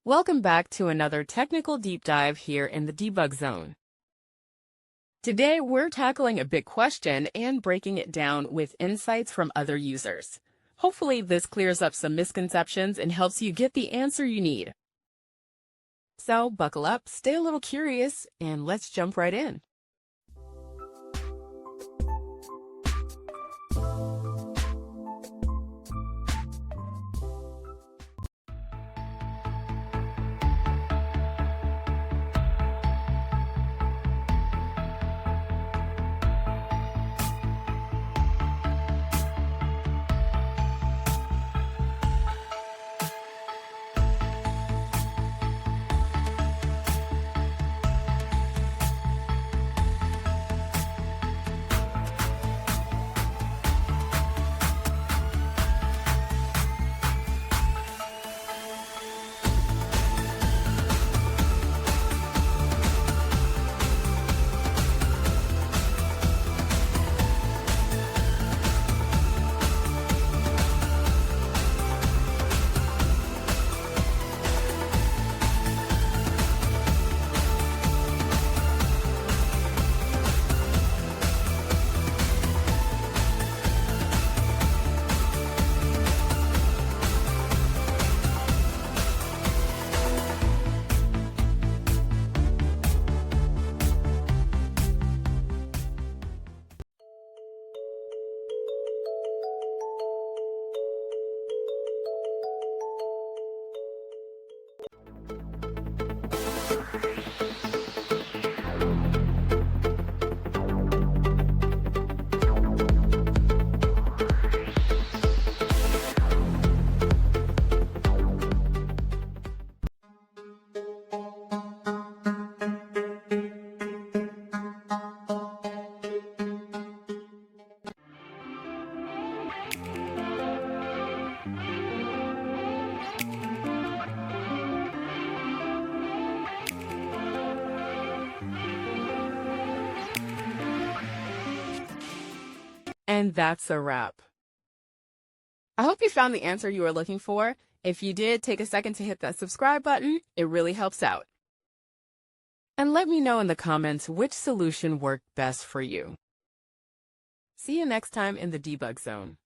Welcome back to another technical deep dive here in the debug zone. Today, we're tackling a big question and breaking it down with insights from other users. Hopefully, this clears up some misconceptions and helps you get the answer you need. So, buckle up, stay a little curious, and let's jump right in. And that's a wrap. I hope you found the answer you were looking for. If you did, take a second to hit that subscribe button. It really helps out. And let me know in the comments which solution worked best for you. See you next time in the debug zone.